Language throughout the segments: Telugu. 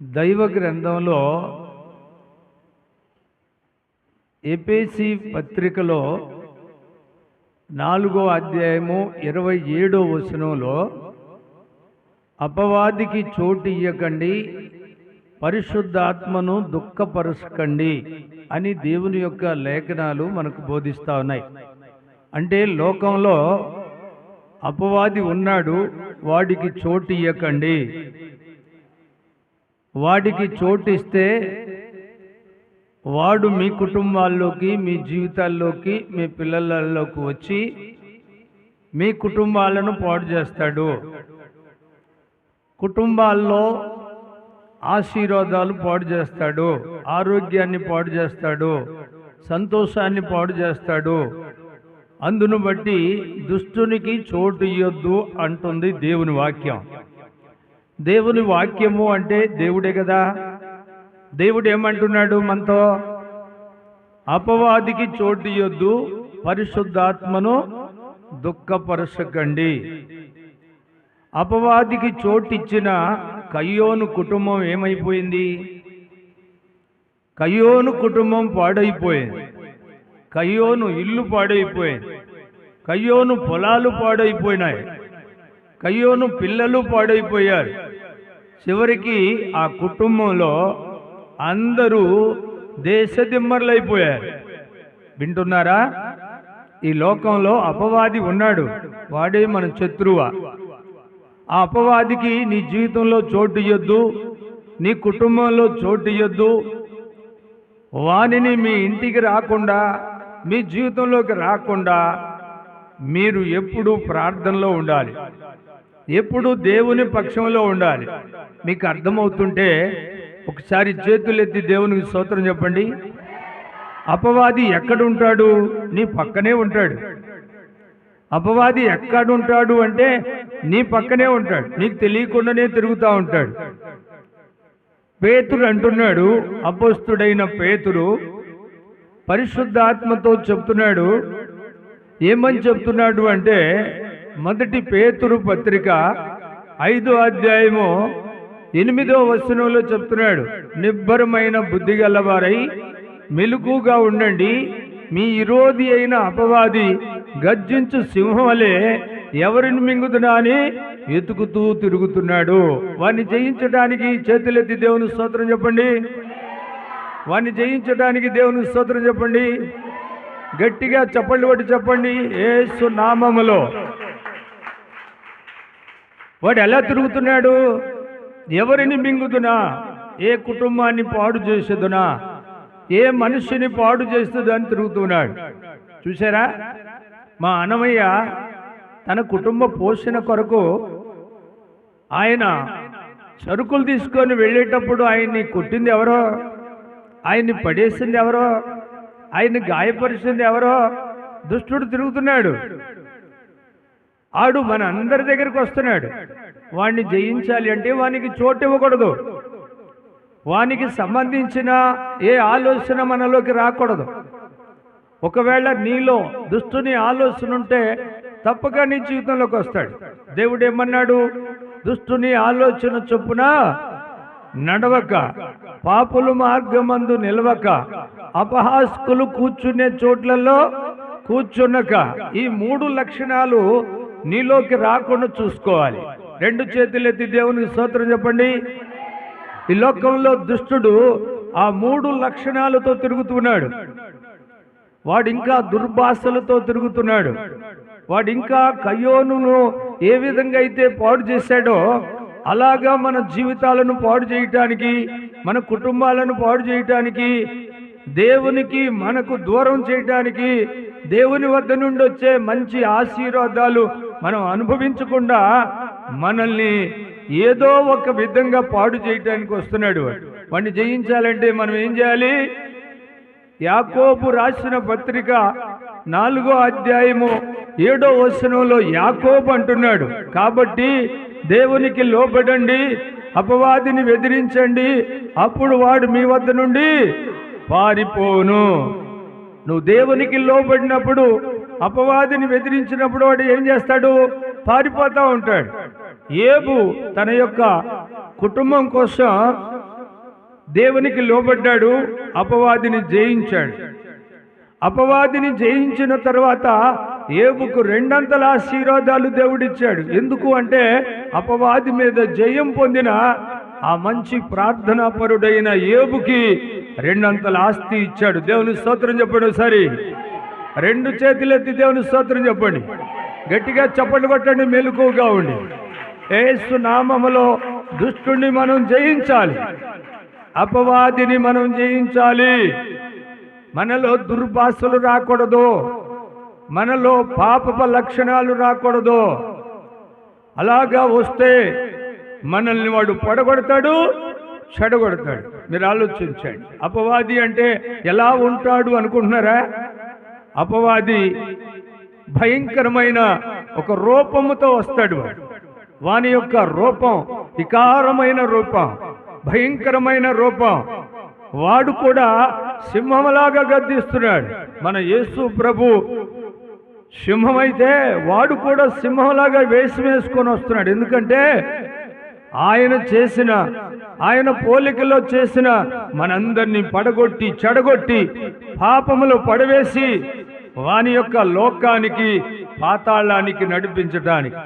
దైవ గ్రంథంలో ఎఫెసీ పత్రికలో 4వ అధ్యాయము 27వ వచనంలో అపవాదికి చోటు ఇయ్యకండి, పరిశుద్ధాత్మను దుఃఖపరచకండి అని దేవుని యొక్క లేఖనాలు మనకు బోధిస్తూ ఉన్నాయి. అంటే లోకంలో అపవాది ఉన్నాడు, వాడికి చోటు ఇయ్యకండి. వాడికి చోటిస్తే వాడు మీ కుటుంబాల్లోకి, మీ జీవితాల్లోకి, మీ పిల్లలలోకి వచ్చి మీ కుటుంబాలను పాడు చేస్తాడు. కుటుంబాల్లో ఆశీర్వాదాలు పాడు చేస్తాడు, ఆరోగ్యాన్ని పాడు చేస్తాడు, సంతోషాన్ని పాడు చేస్తాడు. అందును బట్టి దుష్టునికి చోటు ఇయ్యొద్దు అంటుంది దేవుని వాక్యం. దేవుని వాక్యము అంటే దేవుడే కదా. దేవుడు ఏమంటున్నాడు మనతో? అపవాదికి చోటు ఇయ్యొద్దు, పరిశుద్ధాత్మను దుఃఖపరచకండి. అపవాదికి చోటిచ్చిన కయ్యోను కుటుంబం ఏమైపోయింది? కయ్యోను కుటుంబం పాడైపోయింది. కయ్యోను ఇల్లు పాడైపోయింది. కయ్యోను పొలాలు పాడైపోయినాయి. కయ్యోను పిల్లలు పాడైపోయారు. చివరికి ఆ కుటుంబంలో అందరూ దేశదిమ్మరులైపోయారు. వింటున్నారా? ఈ లోకంలో అపవాది ఉన్నాడు, వాడే మన శత్రువ. ఆ అపవాదికి నీ జీవితంలో చోటు ఇయ్యొద్దు, నీ కుటుంబంలో చోటు ఇయ్యొద్దు. వానిని మీ ఇంటికి రాకుండా, మీ జీవితంలోకి రాకుండా మీరు ఎప్పుడూ ప్రార్థనలో ఉండాలి, ఎప్పుడు దేవుని పక్షంలో ఉండాలి. మీకు అర్థమవుతుంటే ఒకసారి చేతులెత్తి దేవునికి స్తోత్రం చెప్పండి. అపవాది ఎక్కడుంటాడు? నీ పక్కనే ఉంటాడు. అపవాది ఎక్కడుంటాడు అంటే నీ పక్కనే ఉంటాడు, నీకు తెలియకుండానే తిరుగుతూ ఉంటాడు. పేతురు అంటున్నాడు, అపోస్తుడైన పేతురు పరిశుద్ధాత్మతో చెప్తున్నాడు. ఏమని చెప్తున్నాడు అంటే, మొదటి పేతురు పత్రిక 5వ అధ్యాయము 8వ వచనంలో చెప్తున్నాడు, నిబ్బరమైన బుద్ధి గలవారై మెలకుగా ఉండండి. మీ విరోధి అయిన అపవాది గర్జించు సింహం వలె ఎవరిని మింగుతున్నా అని వెతుకుతూ తిరుగుతున్నాడు. వాడిని జయించడానికి చేతులెత్తి దేవుని స్తోత్రం చెప్పండి. వాడిని జయించడానికి దేవుని స్తోత్రం చెప్పండి. గట్టిగా చప్పట్లు కొట్టి చెప్పండి, యేసు నామములో. వాడు ఎలా తిరుగుతున్నాడు? ఎవరిని మింగుతున్నా, ఏ కుటుంబాన్ని పాడు చేసేదునా, ఏ మనిషిని పాడు చేస్తుందని తిరుగుతున్నాడు. చూసారా? మా అన్నమయ్య తన కుటుంబ పోషణ కొరకు ఆయన సరుకులు తీసుకొని వెళ్ళేటప్పుడు ఆయన్ని కొట్టింది ఎవరో, ఆయన్ని పడేసింది ఎవరో, ఆయన్ని గాయపరిచింది ఎవరో? దుష్టుడు తిరుగుతున్నాడు. ఆడు మన అందరి దగ్గరికి వస్తున్నాడు. వాడిని జయించాలి అంటే వానికి చోటు ఇవ్వకూడదు. వానికి సంబంధించిన ఏ ఆలోచన మనలోకి రాకూడదు. ఒకవేళ నీలో దుష్టుని ఆలోచన ఉంటే తప్పక నీ జీవితంలోకి వస్తాడు. దేవుడు ఏమన్నాడు? దుష్టుని ఆలోచన చొప్పున నడవక, పాపుల మార్గమందు నిలవక, అపహాస్కులు కూర్చునే చోట్లలో కూర్చున్నక. ఈ 3 లక్షణాలు నీలోకి రాకుండా చూసుకోవాలి. 2 చేతులెత్తి దేవునికి స్తోత్రం చెప్పండి. ఈ లోకంలో దుష్టుడు ఆ 3 లక్షణాలతో తిరుగుతున్నాడు. వాడు ఇంకా దుర్భాషలతో తిరుగుతున్నాడు. వాడు ఇంకా కయ్యోనును ఏ విధంగా అయితే పాడు చేశాడో అలాగా మన జీవితాలను పాడు చేయటానికి, మన కుటుంబాలను పాడు చేయటానికి, దేవునికి మనకు దూరం చేయటానికి, దేవుని వద్ద నుండి వచ్చే మంచి ఆశీర్వాదాలు మనం అనుభవించకుండా మనల్ని ఏదో ఒక విధంగా పాడు చేయటానికి వస్తున్నాడు. వాడిని జయించాలంటే మనం ఏం చేయాలి? యాకోబు రాసిన పత్రిక 4వ అధ్యాయము 7వ వచనంలో యాకోబు అంటున్నాడు, కాబట్టి దేవునికి లోబడండి, అపవాదిని ఎదిరించండి, అప్పుడు వాడు మీ వద్ద నుండి పారిపోను. నువ్వు దేవునికి లోబడినప్పుడు, అపవాదిని ఎదిరించినప్పుడు వాడు ఏం చేస్తాడు? పారిపోతూ ఉంటాడు. ఏబు తన యొక్క కుటుంబం కోసం దేవునికి లోబడ్డాడు, అపవాదిని జయించాడు. అపవాదిని జయించిన తర్వాత యోబుకు రెండంతల ఆశీర్వాదాలు దేవుడిచ్చాడు. ఎందుకు అంటే అపవాది మీద జయం పొందిన ఆ మంచి ప్రార్థనాపరుడైన యోబుకి రెండంతల ఆస్తి ఇచ్చాడు. దేవుని స్తోత్రం చెప్పండి. ఒకసారి రెండు చేతులెత్తి దేవుని స్తోత్రం చెప్పండి. గట్టిగా చప్పట్లు కొట్టండి, మెలకువగా ఉండి. యేసు నామములో దుష్టుణ్ణి మనం జయించాలి, అపవాదిని మనం జయించాలి. మనలో దుర్భాషలు రాకూడదు, మనలో పాపపు లక్షణాలు రాకూడదు. అలాగా వస్తే మనల్ని వాడు పడగొడతాడు, చెడగొడతాడు. మీరు ఆలోచించండి. అపవాది అంటే ఎలా ఉంటాడు అనుకుంటున్నారా? అపవాది భయంకరమైన ఒక రూపముతో వస్తాడు. వాని యొక్క రూపం వికారమైన రూపం, భయంకరమైన రూపం. వాడు కూడా సింహంలాగా గద్దిస్తున్నాడు. మన యేసు ప్రభు సింహమైతే వాడు కూడా సింహంలాగా వేషం వేసుకొని వస్తున్నాడు. ఎందుకంటే ఆయన పోలికలో చేసిన మనందరినీ పడగొట్టి చెడగొట్టి పాపములో పడవేసి వాని యొక్క లోకానికి పాతాళానికి నడిపించడానికి,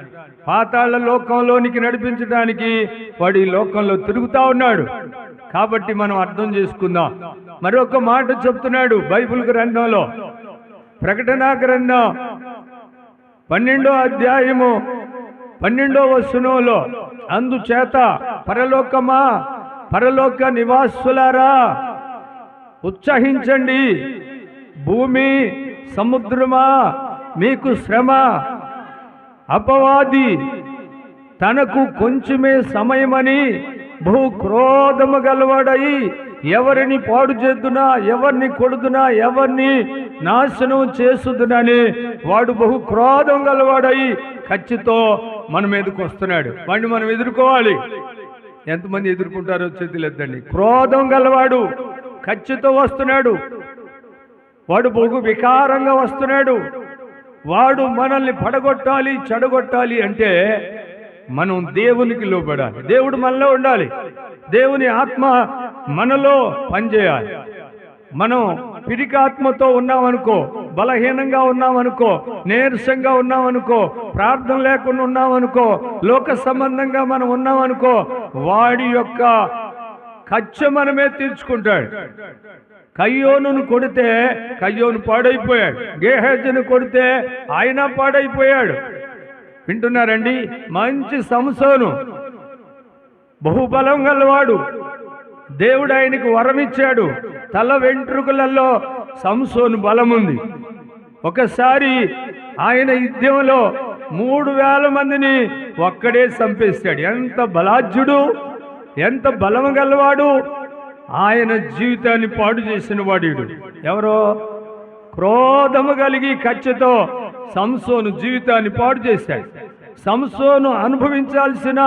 పాతాళ లోకంలోనికి నడిపించడానికి వాడు ఈ లోకంలో తిరుగుతా ఉన్నాడు. కాబట్టి మనం అర్థం చేసుకుందాం. మరొక మాట చెప్తున్నాడు బైబిల్ గ్రంథంలో, ప్రకటన గ్రంథం 12వ అధ్యాయము 12వ వచనంలో, అందుచేత పరలోకమా, పరలోక నివాసులారా ఉత్సహించండి, భూమి సముద్రమా మీకు శ్రమ. అపవాది తనకు కొంచెమే సమయమని బహు క్రోధము గలవాడై ఎవరిని పాడు చేద్దునా, ఎవరిని కొడుదునా, ఎవరిని నాశనం చేసుదునని వాడు బహు క్రోధం గలవాడై కచ్చితో మన మీదకు వస్తున్నాడు. వాడిని మనం ఎదుర్కోవాలి. ఎంతమంది ఎదుర్కొంటారో చేతులెత్తండి. క్రోధం గలవాడు కచ్చితో వస్తున్నాడు. వాడు బహు వికారంగా వస్తున్నాడు. వాడు మనల్ని పడగొట్టాలి, చెడగొట్టాలి అంటే మనం దేవునికి లోబడాలి. దేవుడు మనలో ఉండాలి. దేవుని ఆత్మ మనలో పనిచేయాలి. మనం పిరికాత్మతో ఉన్నామనుకో, బలహీనంగా ఉన్నామనుకో, నీరసంగా ఉన్నామనుకో, ప్రార్థన లేకుండా ఉన్నామనుకో, లోక సంబంధంగా మనం ఉన్నామనుకో, వాడి యొక్క కచ్చ మనమే తీర్చుకుంటాడు. కయ్యోనును కొడితే కయ్యోను పాడైపోయాడు, గేహజను కొడితే ఆయన పాడైపోయాడు. వింటున్నారండి? మంచి సంసోను బహుబలం గలవాడు. దేవుడు ఆయనకు వరమిచ్చాడు. తల వెంట్రుకలలో సంసోను బలముంది. ఒకసారి ఆయన యుద్ధంలో 3000 మందిని ఒక్కడే చంపేశాడు. ఎంత బలాజ్యుడు, ఎంత బలము గలవాడు. ఆయన జీవితాన్ని పాడు చేసిన వాడు ఎవరో? క్రోధము కలిగి కచ్చతో సంసోను జీవితాన్ని పాడు చేశాడు. సంసోను అనుభవించాల్సిన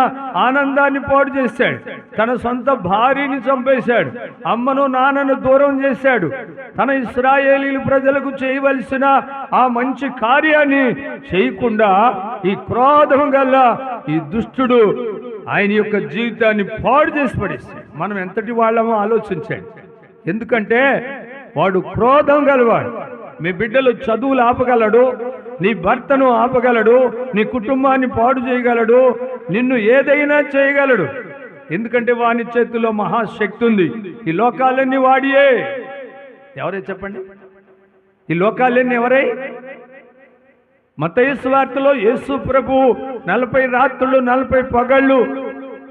ఆనందాన్ని పాడు చేశాడు. తన సొంత భార్యని చంపేశాడు. అమ్మను నాన్నను దూరం చేశాడు. తన ఇశ్రాయేలీలు ప్రజలకు చేయవలసిన ఆ మంచి కార్యాన్ని చేయకుండా ఈ క్రోధం గల ఈ దుష్టుడు ఆయన యొక్క జీవితాన్ని పాడు చేసి పడేశాడు. మనం ఎంతటి వాళ్ళమో ఆలోచించండి. ఎందుకంటే వాడు క్రోధం గలవాడు. మీ బిడ్డలు చదువులు ఆపగలడు, నీ భర్తను ఆపగలడు, నీ కుటుంబాన్ని పాడు చేయగలడు, నిన్ను ఏదైనా చేయగలడు. ఎందుకంటే వాని చేతిలో మహాశక్తి ఉంది. ఈ లోకాలన్నీ వాడియే. ఎవరే చెప్పండి? ఈ లోకాలన్నీ ఎవరై? మత్తయి సువార్తలో యేసు ప్రభు 40 రాత్రులు 40 పగళ్ళు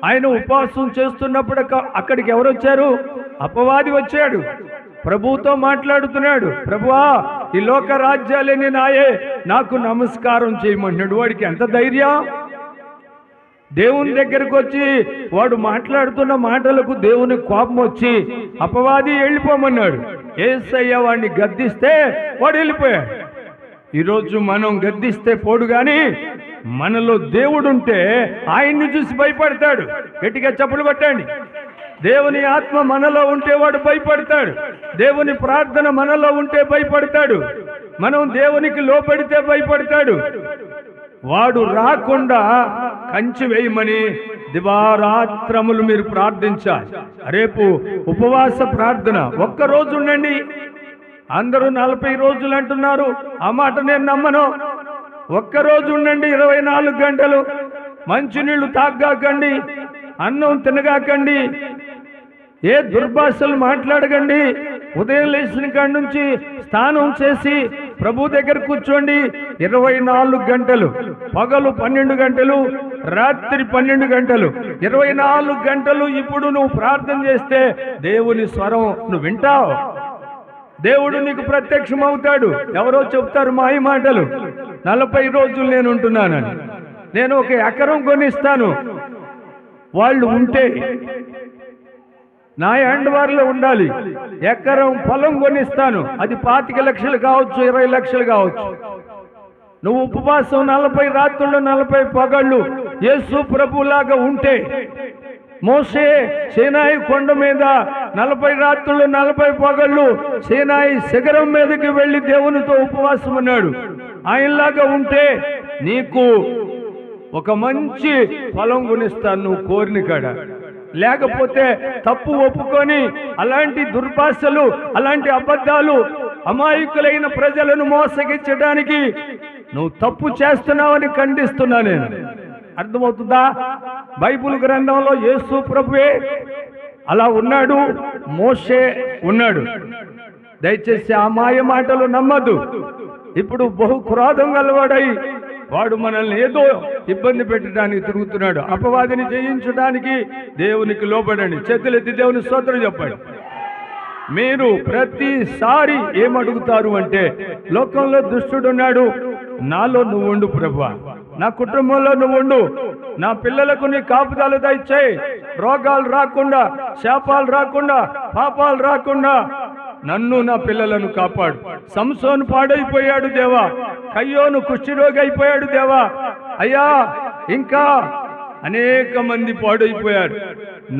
ఆయన ఉపవాసం చేస్తున్నప్పుడు అక్కడికి ఎవరు వచ్చారు? అపవాది వచ్చాడు. ప్రభువుతో మాట్లాడుతున్నాడు. ప్రభువా, ఈ లోక రాజ్యాలన్నీ నాయే, నాకు నమస్కారం చేయమన్నాడు. వాడికి ఎంత ధైర్యం! దేవుని దగ్గరకు వచ్చి వాడు మాట్లాడుతున్న మాటలకు దేవుని కోపం వచ్చి అపవాది వెళ్ళిపోమన్నాడు. యేసయ్య వాడిని గద్దిస్తే వాడు వెళ్ళిపోయాడు. ఈరోజు మనం గద్దిస్తే పోడు కానీ మనలో దేవుడుంటే ఆయన్ని చూసి భయపడతాడు. గట్టిగా చప్పులు కొట్టండి. దేవుని ఆత్మ మనలో ఉంటే వాడు భయపడతాడు. దేవుని ప్రార్థన మనలో ఉంటే భయపడతాడు. మనం దేవునికి లోపడితే భయపడతాడు. వాడు రాకుండా కంచి వేయమని దివారాత్రములు మీరు ప్రార్థించాలి. రేపు ఉపవాస ప్రార్థన. ఒక్కరోజు ఉండండి. అందరూ 40 రోజులు అంటున్నారు. ఆ మాట నేను నమ్మను. ఒక్కరోజు ఉండండి. 24 గంటలు మంచినీళ్లు తాగాకండి, అన్నం తినగాకండి, ఏ దుర్భాషలు మాట్లాడకండి. ఉదయం లేచిన కాడి నుంచి స్నానం చేసి ప్రభు దగ్గర కూర్చోండి. 24 గంటలు, పగలు 12 గంటలు, రాత్రి 12 గంటలు, 24 గంటలు. ఇప్పుడు నువ్వు ప్రార్థన చేస్తే దేవుని స్వరం నువ్వు వింటావు. దేవుడు నీకు ప్రత్యక్షమవుతాడు. ఎవరో చెప్తారు మాయ మాటలు, 40 రోజులు నేను ఉంటున్నానని. నేను ఒక ఎకరం కొనిస్తాను, వాళ్ళు ఉంటే నా హ్యాండ్ వార్లో ఉండాలి. ఎకరం పొలం కొనిస్తాను, అది 25 లక్షలు కావచ్చు, 20 లక్షలు కావచ్చు. నువ్వు ఉపవాసం 40 రాత్రులు 40 పగళ్ళు యేసు ప్రభులాగా ఉంటే, మోషే సీనాయి కొండ మీద 40 రాత్రులు 40 పగళ్ళు సీనాయి శిఖరం మీదకి వెళ్ళి దేవునితో ఉపవాసం ఉన్నాడు. ఆయనలాగా ఉంటే నీకు ఒక మంచి ఫలం కొనిస్తాను నువ్వు కోరిన కాడ. లేకపోతే తప్పు ఒప్పుకొని అలాంటి దుర్భాషలు, అలాంటి అబద్ధాలు, అమాయకులైన ప్రజలను మోసగించడానికి నువ్వు తప్పు చేస్తున్నావని ఖండిస్తున్నా నేను. అర్థమవుతుందా? బైబిల్ గ్రంథంలో యేసు ప్రభువే అలా ఉన్నాడు, మోషే ఉన్నాడు. దయచేసి ఆ మాయ మాటలు నమ్మద్దు. ఇప్పుడు బహు క్రోధం గలవాడై వాడు మనల్ని ఏదో ఇబ్బంది పెట్టడానికి తిరుగుతున్నాడు. అపవాదిని జయించడానికి దేవునికి లోబడండి. చేతులెత్తి దేవుని స్తోత్రం చెప్పండి. మీరు ప్రతిసారి ఏమడుగుతారు అంటే, లోకంలో దుష్టుడున్నాడు, నాలో నువ్వు ఉండు ప్రభువా, నా కుటుంబంలో నువ్వు ఉండు, నా పిల్లలకు నీ కాపుదల దయచేయి, రోగాలు రాకుండా, శాపాలు రాకుండా, పాపాలు రాకుండా నన్ను నా పిల్లలను కాపాడు. సంసోను పాడైపోయాడు దేవా, కయ్యోను కుష్ఠరోగి అయిపోయాడు దేవా. అయ్యా, ఇంకా అనేక మంది పాడైపోయారు,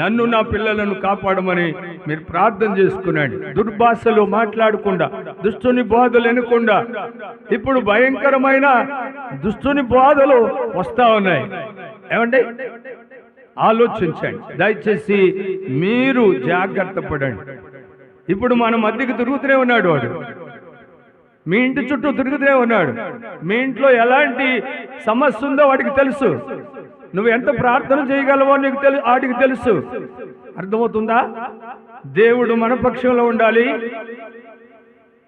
నన్ను నా పిల్లలను కాపాడమని మీరు ప్రార్థన చేసుకున్నాడు. దుర్భాషలు మాట్లాడకుండా, దుష్టుని బోధలు వినకుండా. ఇప్పుడు భయంకరమైన దుష్టుని బోధలు వస్తా ఉన్నాయి. ఏమండి, ఆలోచించండి. దయచేసి మీరు జాగ్రత్త పడండి. ఇప్పుడు మన మధ్యకి తిరుగుతూనే ఉన్నాడు వాడు, మీ ఇంటి చుట్టూ తిరుగుతూనే ఉన్నాడు. మీ ఇంట్లో ఎలాంటి సమస్య ఉందో వాడికి తెలుసు. నువ్వు ఎంత ప్రార్థన చేయగలవో వాడికి తెలుసు. అర్థమవుతుందా? దేవుడు మన పక్షంలో ఉండాలి,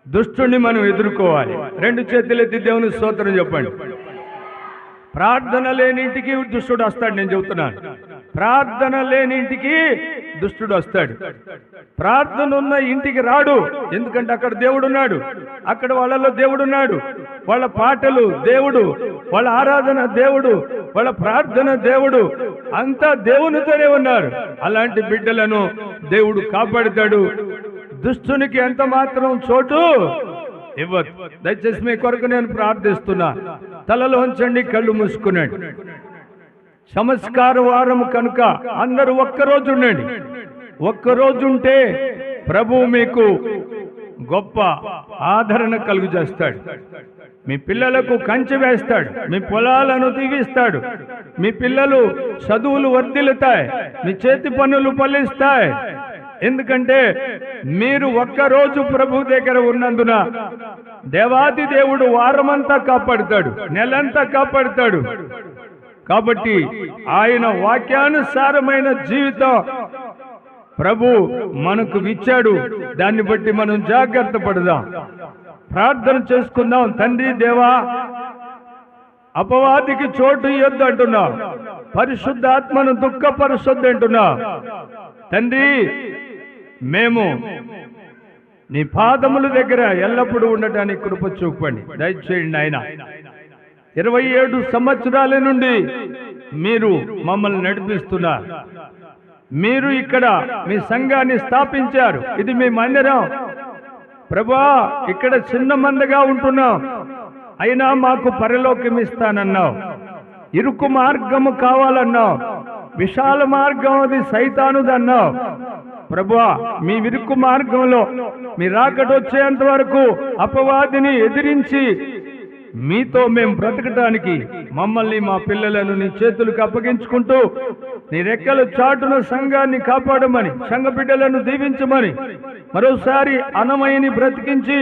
దుష్టుణ్ణి మనం ఎదుర్కోవాలి. 2 చేతులెత్తి దేవుని స్తోత్రం చెప్పండి. ప్రార్థన లేని ఇంటికి దుష్టుడు వస్తాడు. నేను చెబుతున్నాను, ప్రార్థన లేని ఇంటికి దుష్టుడు వస్తాడు. ప్రార్థన ఉన్న ఇంటికి రాడు. ఎందుకంటే అక్కడ దేవుడు ఉన్నాడు, అక్కడ వాళ్ళలో దేవుడు ఉన్నాడు. వాళ్ళ పాటలు దేవుడు, వాళ్ళ ఆరాధన దేవుడు, వాళ్ళ ప్రార్థన దేవుడు, అంతా దేవునితోనే ఉన్నారు. అలాంటి బిడ్డలను దేవుడు కాపాడుతాడు. దుష్టునికి ఎంత మాత్రం చోటు ఇవ్వదు. దయచేసి మీ కొరకు నేను ప్రార్థిస్తున్నా. తలలో ఉంచండి, కళ్ళు మూసుకున్నాడు. సంస్కార వారం కనుక అందరూ ఒక్కరోజు ఉండండి. ఒక్కరోజు ఉంటే ప్రభు మీకు గొప్ప ఆదరణ కలుగు చేస్తాడు. మీ పిల్లలకు కంచె వేస్తాడు, మీ పొలాలను దీవిస్తాడు, మీ పిల్లలు చదువులు వర్ధిల్లుతాయి, మీ చేతి పనులు ఫలిస్తాయి. ఎందుకంటే మీరు ఒక్కరోజు ప్రభు దగ్గర ఉన్నందున దేవాది దేవుడు వారమంతా కాపాడుతాడు, నెలంతా కాపాడుతాడు. కాబట్టి ఆయన వాక్యానుసారమైన జీవితం ప్రభు మనకు ఇచ్చాడు. దాన్ని బట్టి మనం జాగ్రత్త పడదాం, ప్రార్థన చేసుకుందాం. తండ్రి దేవా, అపవాదికి చోటు ఇవ్వద్దు అంటున్నావు, పరిశుద్ధాత్మను దుఃఖపరచొద్దు అంటున్నావు. తండ్రి, మేము నీ పాదముల దగ్గర ఎల్లప్పుడూ ఉండటానికి కృప చూపండి, దయచేయండి ఆయన. 27 సంవత్సరాల నుండి మీరు మమ్మల్ని నడిపిస్తున్నారు. మీరు ఇక్కడ మీ సంఘాన్ని స్థాపించారు. ఇది మీ మందిరం ప్రభువా. ఇక్కడ చిన్న మందగా ఉంటున్నాం, అయినా మాకు పరలోకం ఇస్తానన్నావు. ఇరుకు మార్గము కావాలన్నావు, విశాల మార్గం అది సైతానుదన్నావు. ప్రభువా, మీ ఇరుకు మార్గంలో మీ రాకడ వచ్చేంత వరకు అపవాదిని ఎదిరించి మీతో మేము బ్రతకటానికి మమ్మల్ని మా పిల్లలను నీ చేతులకు అప్పగించుకుంటూ నీ రెక్కల చాటున సంఘాన్ని కాపాడమని, సంఘ బిడ్డలను దీవించమని, మరోసారి అన్నమయ్యని బ్రతికించి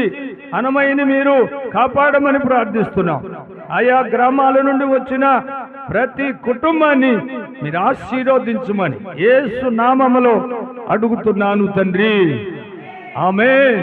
అన్నమయ్యని మీరు కాపాడమని ప్రార్థిస్తున్నాం. ఆయా గ్రామాల నుండి వచ్చిన ప్రతి కుటుంబాన్ని మీరు ఆశీర్వదించమని యేసు నామములో అడుగుతున్నాను తండ్రి. ఆమేన్.